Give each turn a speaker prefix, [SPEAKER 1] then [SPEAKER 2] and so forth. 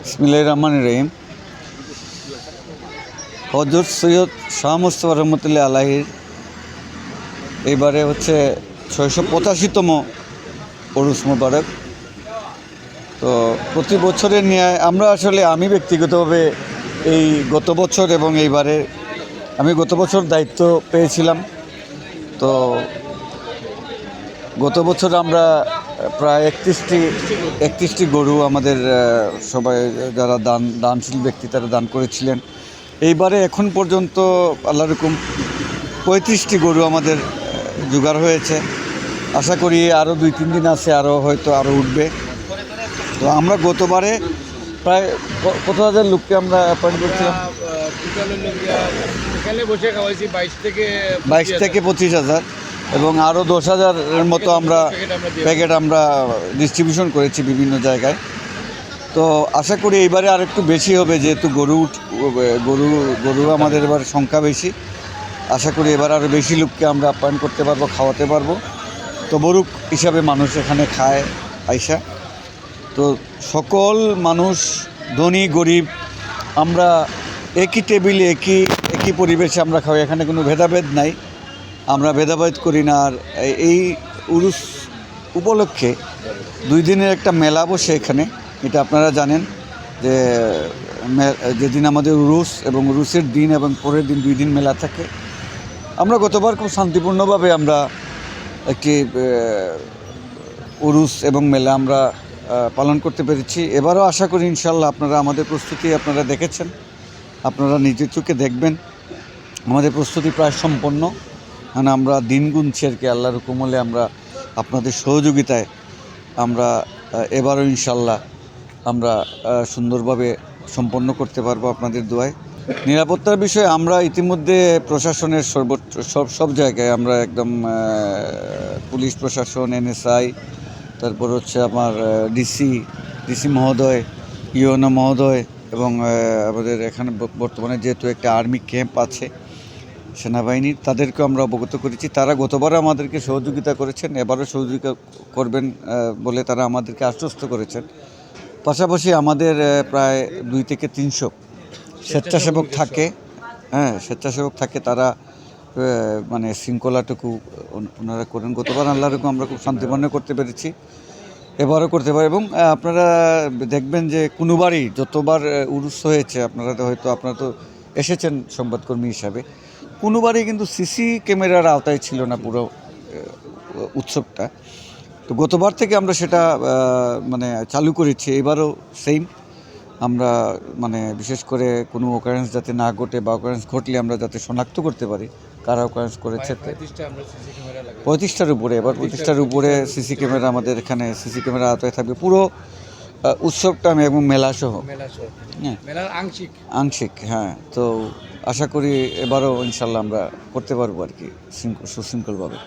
[SPEAKER 1] বিসমিল্লাহির রহমানির রহিম। হযরত সৈয়দ শাহ মুস্তাফা রহমতুল্লাহ আলাইহির এইবারে হচ্ছে 685তম উরুস মুবারক। তো প্রতি বছরের নিয়ে আমরা আসলে আমি ব্যক্তিগতভাবে এই গত বছর এবং এইবারে আমি গত বছর দায়িত্ব পেয়েছিলাম। তো গত বছর আমরা প্রায় 31টি গরু আমাদের সবাই যারা দানশীল ব্যক্তি তারা দান করেছিলেন। এইবারে এখন পর্যন্ত আল্লাহর হুকুম 35টি গরু আমাদের জোগাড় হয়েছে। আশা করি আরও 2-3 দিন আছে, হয়তো আরও উঠবে। তো আমরা গতবারে প্রায় কত হাজার লোককে আমরা অ্যাপয়েন্ট করছিলাম? 22 থেকে 25,000 এবং আরও 10,000-এর মতো আমরা প্যাকেট আমরা ডিস্ট্রিবিউশন করেছি বিভিন্ন জায়গায়। তো আশা করি এইবারে আর একটু বেশি হবে, যেহেতু গরু আমাদের এবার সংখ্যা বেশি। আশা করি এবার আরও বেশি লোককে আমরা আপ্যায়ন করতে পারবো, খাওয়াতে পারবো। তো বরুক হিসাবে মানুষ এখানে খায় আইসা। তো সকল মানুষ, ধনী গরিব, আমরা একই টেবিলে একই পরিবেশে আমরা খাই। এখানে কোনো ভেদাভেদ নাই, আমরা ভেদাভেদ করি না। আর এই উরুস উপলক্ষে 2 দিনের একটা মেলা বসে এখানে, এটা আপনারা জানেন যে যেদিন আমাদের উরুস এবং উরুসের দিন এবং পরের দিন 2 দিন মেলা থাকে। আমরা গতবার খুব শান্তিপূর্ণভাবে আমরা একটি উরুস এবং মেলা আমরা পালন করতে পেরেছি। এবারও আশা করি ইনশাল্লাহ আপনারা আমাদের প্রস্তুতি আপনারা দেখেছেন, আপনারা নিজের চোখে দেখবেন। আমাদের প্রস্তুতি প্রায় সম্পন্ন, মানে আমরা দিন গুনছি আর কি। আল্লাহর হুকুম হলে আমরা আপনাদের সহযোগিতায় আমরা এবারও ইনশাল্লাহ আমরা সুন্দরভাবে সম্পন্ন করতে পারবো আপনাদের দোয়ায়। নিরাপত্তার বিষয়ে আমরা ইতিমধ্যে প্রশাসনের সব জায়গায় আমরা একদম পুলিশ প্রশাসন, NSI, তারপর হচ্ছে আমার ডিসি মহোদয়, ইউএনও মহোদয় এবং আমাদের এখানে বর্তমানে যেহেতু একটা আর্মি ক্যাম্প আছে সেনাবাহিনীর, তাদেরকে আমরা অবগত করেছি। তারা গতবারও আমাদেরকে সহযোগিতা করেছেন, এবারও সহযোগিতা করবেন বলে তারা আমাদেরকে আশ্বস্ত করেছেন। পাশাপাশি আমাদের প্রায় 2 থেকে 300 স্বেচ্ছাসেবক থাকে। স্বেচ্ছাসেবক থাকে, তারা মানে শৃঙ্খলাটুকু ওনারা করেন। গতবার আল্লাহর হুকুম আমরা খুব শান্তিপূর্ণ করতে পেরেছি, এবারও করতে পারি। এবং আপনারা দেখবেন যে কোনোবারই যতবার উরুস হয়েছে, আপনারা তো এসেছেন সংবাদকর্মী হিসাবে, কোনোবারই কিন্তু সিসি ক্যামেরার আওতায় ছিল না পুরো উৎসবটা। তো গতবার থেকে আমরা সেটা মানে চালু করেছি, এবারও সেম। আমরা মানে বিশেষ করে কোনো অকারেন্স যাতে না ঘটে, বা অকারেন্স ঘটলে আমরা যাতে শনাক্ত করতে পারি কারা অকারেন্স করেছে। 35টার উপরে, এবার 35টার উপরে সিসি ক্যামেরা আমাদের এখানে সিসি ক্যামেরা আওতায় থাকবে পুরো উৎসবটা এবং মেলাসহ। আংশিক, হ্যাঁ। তো আশা করি এবারও ইনশাল্লাহ আমরা করতে পারবো আর কি সুশৃঙ্খলভাবে।